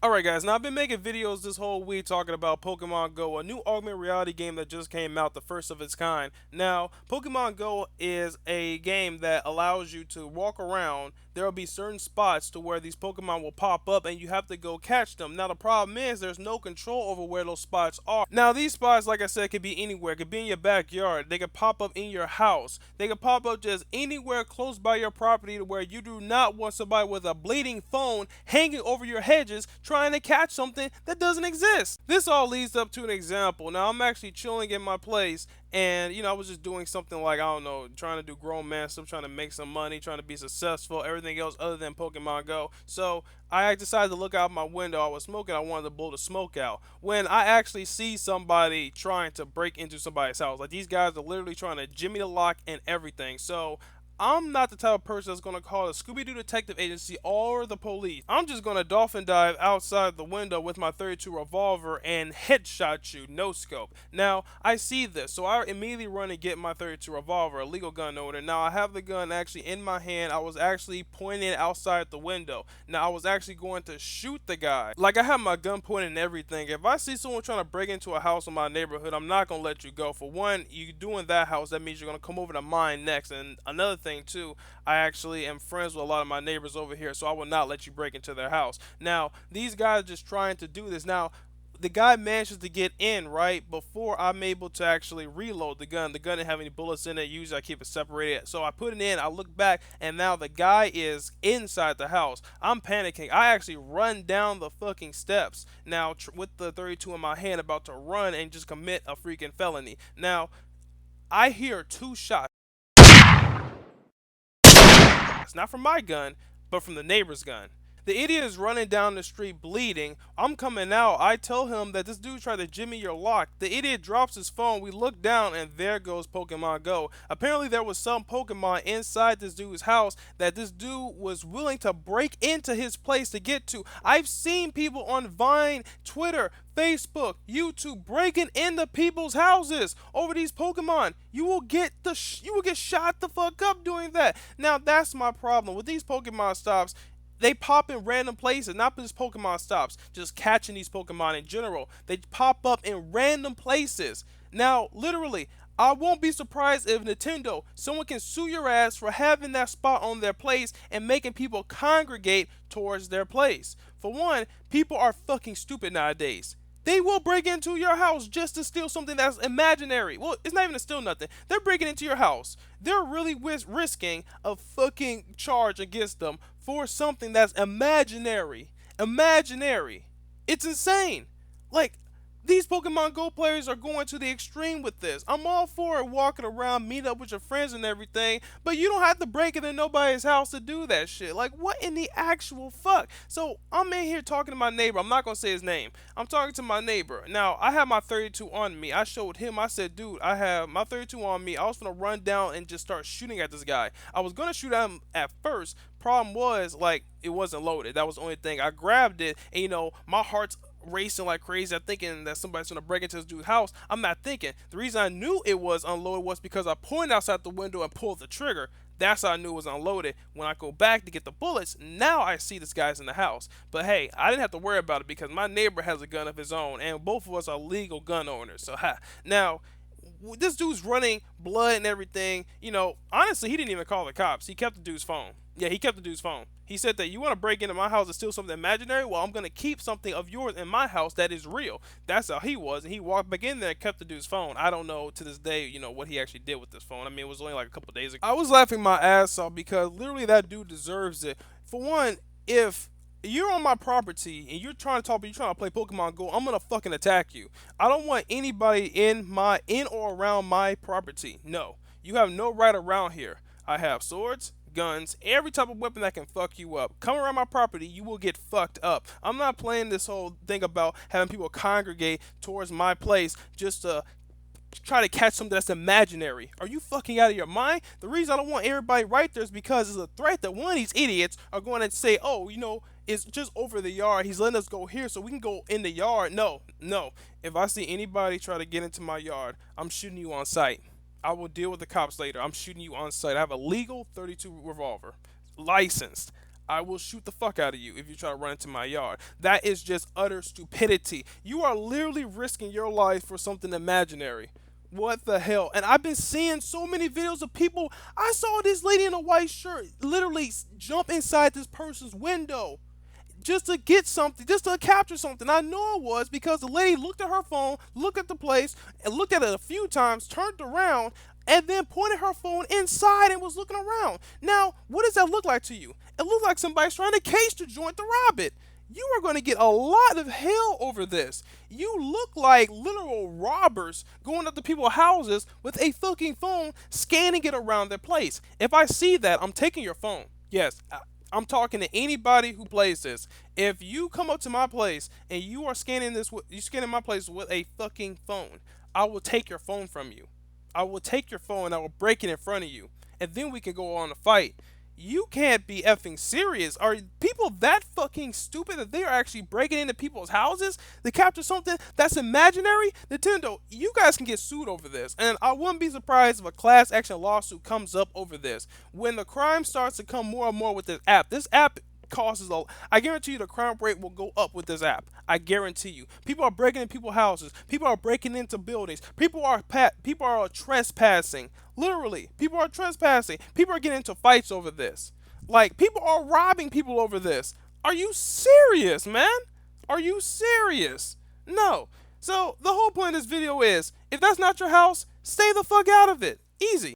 Alright guys, now I've been making videos this whole week talking about Pokemon Go, a new augmented reality game that just came out, the first of its kind. Now, Pokemon Go is a game that allows you to walk around. There will be certain spots to where these Pokemon will pop up and you have to go catch them. Now the problem is there's no control over where those spots are. Now these spots, like I said, could be anywhere. It could be in your backyard. They could pop up in your house. They could pop up just anywhere close by your property to where you do not want somebody with a bleeding phone hanging over your hedges trying to catch something that doesn't exist. This all leads up to an example. Now I'm actually chilling in my place and I was just doing something like, I don't know, trying to do grown man stuff, trying to make some money, trying to be successful, everything else other than Pokemon Go. So I decided to look out my window. I was smoking. I wanted to blow the smoke out. When I actually see somebody trying to break into somebody's house, like these guys are literally trying to jimmy the lock and everything. So I'm not the type of person that's going to call the Scooby-Doo Detective Agency or the police. I'm just going to dolphin dive outside the window with my 32 revolver and headshot you, no scope. Now, I see this, so I immediately run and get my 32 revolver, a legal gun owner. Now, I have the gun actually in my hand. I was actually pointing it outside the window. Now, I was actually going to shoot the guy. Like, I have my gun pointed and everything. If I see someone trying to break into a house in my neighborhood, I'm not going to let you go. For one, you doing that house, that means you're going to come over to mine next. And another thing too, I actually am friends with a lot of my neighbors over here, so I will not let you break into their house. Now, these guys are just trying to do this. Now, the guy manages to get in right before I'm able to actually reload the gun. The gun didn't have any bullets in it. Usually I keep it separated. So I put it in, I look back, and now the guy is inside the house. I'm panicking. I actually run down the fucking steps. Now, with the 32 in my hand, about to run and just commit a freaking felony. Now, I hear two shots. Not from my gun, but from the neighbor's gun. The idiot is running down the street bleeding. I'm coming out. I tell him that this dude tried to jimmy your lock. The idiot drops his phone. We look down and there goes Pokemon Go. Apparently there was some Pokemon inside this dude's house that this dude was willing to break into his place to get to. I've seen people on Vine, Twitter, Facebook, YouTube breaking into people's houses over these Pokemon. You will get shot the fuck up doing that. Now that's my problem with these Pokemon stops. They pop in random places, not just Pokemon stops, just catching these Pokemon in general. They pop up in random places. Now, literally, I won't be surprised if Nintendo, someone can sue your ass for having that spot on their place and making people congregate towards their place. For one, people are fucking stupid nowadays. They will break into your house just to steal something that's imaginary. Well, it's not even to steal nothing. They're breaking into your house. They're really risking a fucking charge against them for something that's imaginary. Imaginary. It's insane. Like, these Pokemon Go players are going to the extreme with this. I'm all for it, walking around, meet up with your friends and everything, but you don't have to break into nobody's house to do that shit. Like, what in the actual fuck? So, I'm in here talking to my neighbor. I'm not going to say his name. I'm talking to my neighbor. Now, I have my 32 on me. I showed him, I said, dude, I have my 32 on me. I was going to run down and just start shooting at this guy. I was going to shoot at him at first. Problem was, like, it wasn't loaded. That was the only thing. I grabbed it, and my heart's racing like crazy. I'm thinking that somebody's gonna break into this dude's house. I'm not thinking. The reason I knew it was unloaded was because I pointed outside the window and pulled the trigger. That's how I knew it was unloaded. When I go back to get the bullets, now I see this guy's in the house. But hey, I didn't have to worry about it because my neighbor has a gun of his own, and both of us are legal gun owners. So ha. Now, this dude's running blood and everything. Honestly, he didn't even call the cops. He kept the dude's phone. Yeah, he kept the dude's phone. He said that you want to break into my house and steal something imaginary? Well, I'm going to keep something of yours in my house that is real. That's how he was. And he walked back in there and kept the dude's phone. I don't know to this day, what he actually did with this phone. I mean, it was only like a couple days ago. I was laughing my ass off because literally that dude deserves it. For one, if you're on my property and you're trying to talk, but you're trying to play Pokemon Go, I'm gonna fucking attack you. I don't want anybody in or around my property. No, you have no right around here. I have swords, guns, every type of weapon that can fuck you up. Come around my property, you will get fucked up. I'm not playing this whole thing about having people congregate towards my place just to try to catch something that's imaginary. Are you fucking out of your mind? The reason I don't want everybody right there is because it's a threat that one of these idiots are going to say, oh, it's just over the yard. He's letting us go here so we can go in the yard. No, no. If I see anybody try to get into my yard, I'm shooting you on sight. I will deal with the cops later. I'm shooting you on sight. I have a legal 32 revolver, licensed. I will shoot the fuck out of you if you try to run into my yard. That is just utter stupidity. You are literally risking your life for something imaginary. What the hell? And I've been seeing so many videos of people. I saw this lady in a white shirt literally jump inside this person's window just to get something, just to capture something. I know it was because the lady looked at her phone, looked at the place, and looked at it a few times, turned around, and then pointed her phone inside and was looking around. Now, what does that look like to you? It looks like somebody's trying to case the joint to rob it. You are going to get a lot of hell over this. You look like literal robbers going up to people's houses with a fucking phone, scanning it around their place. If I see that, I'm taking your phone. Yes, I'm talking to anybody who plays this. If you come up to my place and you are scanning this, you scanning my place with a fucking phone, I will take your phone from you. I will take your phone. I will break it in front of you, and then we can go on a fight. You can't be effing serious. Are people that fucking stupid that they are actually breaking into people's houses to capture something that's imaginary? Nintendo, you guys can get sued over this, and I wouldn't be surprised if a class action lawsuit comes up over this. When the crime starts to come more and more with this app causes a. I guarantee you the crime rate will go up with this app. I guarantee you. People are breaking in people's houses. People are breaking into buildings. People are trespassing. Literally, people are trespassing. People are getting into fights over this. Like people are robbing people over this. Are you serious, man? Are you serious? No. So the whole point of this video is, if that's not your house, stay the fuck out of it. Easy.